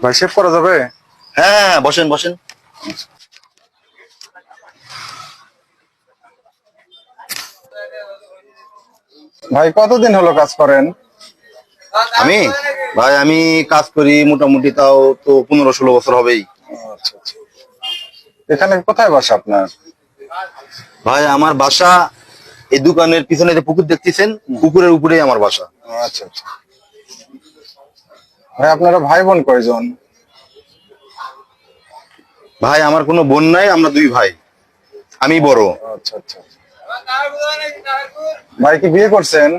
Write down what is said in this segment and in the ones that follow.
ভাই শেভ করা যাবে? হ্যাঁ বসেন বসেন। ভাই কতদিন হলো কাজ করেন? আমি ভাই আমি কাজ করি মোটামুটি তাও তো 15-16 বছর হবেই। আচ্ছা আচ্ছা। এখানে কোথায় বাসা আপনার? ভাই আমার বাসা এই দোকানের পিছনে যে পুকুর দেখতেছেন পুকুরের উপরেই আমার বাসা। আচ্ছা আচ্ছা। ভাই আপনারা ভাই বোন কয়জন? ভাই আমার কোনো বোন নাই, আমরা দুই ভাই, আমি বড়। আচ্ছা আচ্ছা। ভাই কি বিয়ে করছেন?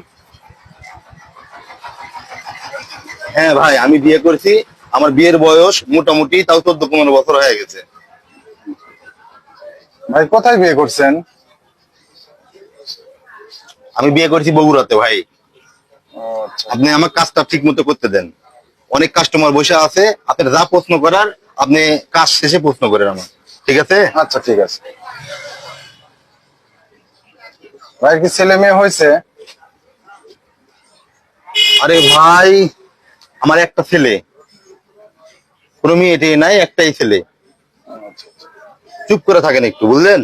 হ্যাঁ ভাই আমি বিয়ে করেছি, আমার বিয়ের বয়স মোটামুটি তাও 14-15 বছর হয়ে গেছে। ভাই কোথায় বিয়ে করছেন? আমি বিয়ে করেছি বগুড়াতে ভাই। আচ্ছা আপনি আমার কাজটা ঠিক মতো করতে দেন, অনেক কাস্টমার বসে আছে, আপনার যা প্রশ্ন করার আপনি কাজ শেষে প্রশ্ন করেন আমার, ঠিক আছে? আচ্ছা ঠিক আছে। ভাই কি ছেলে মেয়ে হয়েছে? আরে ভাই আমার একটা ছেলে, কোনো মেয়েটি নাই, একটাই ছেলে। আচ্ছা আচ্ছা। চুপ করে থাকেন একটু, বুঝলেন?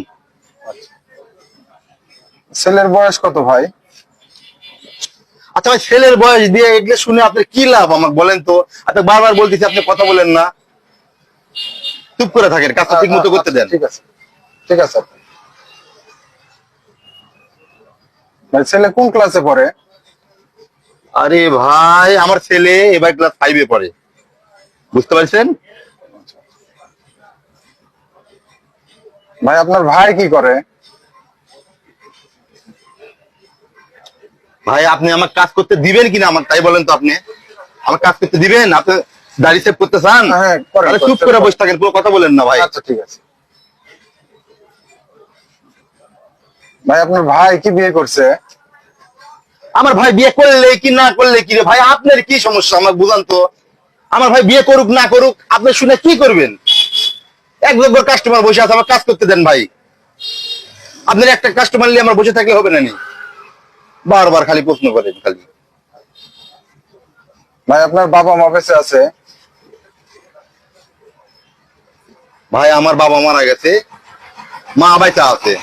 ছেলের বয়স কত ভাই? আচ্ছা ভাই ছেলের বয়স দিয়ে এগুলো শুনে আপনার কি লাভ আমাকে বলেন তো? আপনি বারবার বলতেছি, আপনি কথা বলেন না, চুপ করে থাকেন, কাজটা ঠিক মতো করতে দেন। ঠিক আছে ঠিক আছে। ভাই ছেলে কোন ক্লাসে পড়ে? আরে ভাই আমার ছেলে এবার ক্লাস 5-এ পড়ে, বুঝতে পারছেন? ভাই আপনার ভাই কি করে? ভাই আপনি আমার কাজ করতে দিবেন কিনা আমাকে তাই বলেন তো? আপনি আমার কাজ করতে দিবেন? আপনি দাড়ি সেভ করতে চান? হ্যাঁ, করেন, তাহলে করেন, চুপ সেভ করে করেন। বসে থাকেন, কোনো কথা বলেন না ভাই। আচ্ছা ঠিক আছে। ভাই আপনার ভাই কি বিয়ে করছে? আমার ভাই বিয়ে করলে কি না করলে কি রে ভাই, আপনার কি সমস্যা আমাকে বুঝান তো? আমার ভাই বিয়ে করুক না করুক আপনি শুনে কি করবেন? এক যোগ্য কাস্টমার বসে আছে, আমার কাজ করতে দেন ভাই। আপনার একটা কাস্টমার নিয়ে আমার বসে থাকলে হবে না নি? বারবার খালি প্রশ্ন করেন খালি। ভাই আপনার বাবা মা বেঁচে আছে? ভাই আমার বাবা মারা গেছে, মা বাইচা আছে।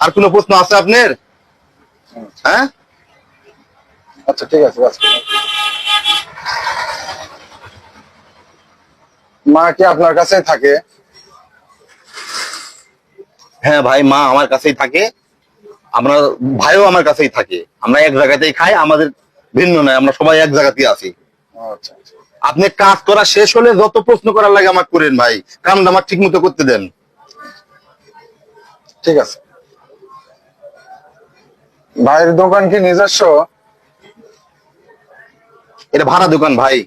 আর কোনো প্রশ্ন আছে আপনার? হ্যাঁ আচ্ছা ঠিক আছে বাস। মা কি আপনার কাছেই থাকে? হ্যাঁ ভাই মা আমার কাছেই থাকে, আমরা ভাইও আমার কাছেই থাকে, আমরা এক জায়গাতেই খাই, আমাদের ভিন্ন নয়, আমরা সবাই এক জায়গাতেই আছি। আচ্ছা আচ্ছা। আপনি কাজ করা শেষ হলে যত প্রশ্ন করার লাগে আমাকে করেন ভাই, কামটা আমার ঠিক মতো করতে দেন। ঠিক আছে। ভাইয়ের দোকান কি নিজস্ব? এটা ভাড়া দোকান ভাই,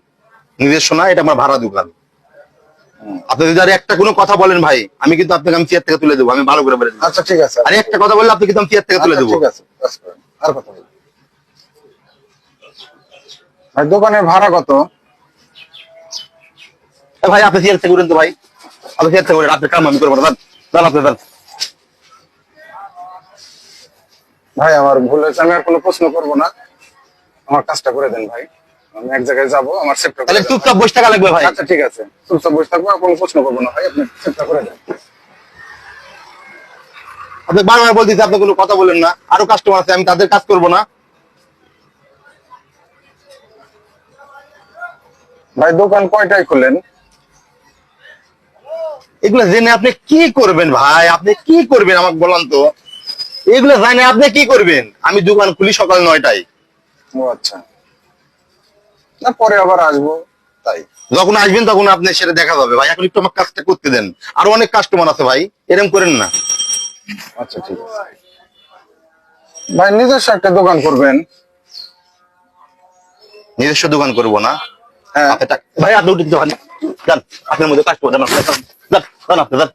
নিজস্ব না, এটা আমার ভাড়া দোকান। আপনি যদি আর একটা কোনো কথা বলেন ভাই, আমি কিন্তু আপনাকে আমি চেয়ার থেকে তুলে দেবো, আমি ভালো করে বলে দেবো। আচ্ছা ঠিক আছে। আর একটা কথা বললে আপনি কিন্তু আমি চেয়ার থেকে তুলে আচ্ছা, দেবো। ঠিক আছে বাস করেন। আর কথা বলুন। ভাই দোকানের ভাড়া কত? ভাই আপনি চেয়ার থেকে উঠেন তো ভাই, আপনি চেয়ার থেকে উঠেন, আপনার কাম আমি করবো না, দাঁড়ান আপনি দাঁড়ান। ভাই আমার ভুল হয়েছে, আমি আর কোনো প্রশ্ন করবো না, আমার কাজটা করে দেন ভাই। আমি এক জায়গায় যাবো, আমার সেটটা করে তাহলে দেন। চুপচাপ বসে টাকা লাগবে ভাই। আচ্ছা ঠিক আছে, চুপচাপ বসে থাকবো, আর কোনো প্রশ্ন করবো না ভাই, আপনি সেটটা করে দেন। আপনি বারবার বলতেছি, আপনি কোনো কথা বলেন না, আরো কাস্টমার আছে, আমি তাদের কাজ করবো না। ভাই দোকান কয়টায় খোলেন? এগুলো জেনে আপনি কি করবেন ভাই? আপনি কি করবেন আমাকে বলান তো? এগুলো জানে আপনি কি করবেন? আমি দোকান খুলি সকাল 9টায়। ও আচ্ছা, না পরে আবার আসবো তাই। যখন আসবেন তখন আপনি সেটা দেখা যাবে ভাই, এখন একটু আমার কাজটা করতে দেন, আরো অনেক কাস্টমার আছে ভাই, এরকম করেন না। আচ্ছা ঠিক আছে। ভাই নিজস্ব একটা দোকান করবেন? নিজস্ব দোকান করবো না? হ্যাঁ। ভাই আপনি উঠে যান, আপনার মধ্যে কাস্টমার, যান আপনি যান, আপনি যান।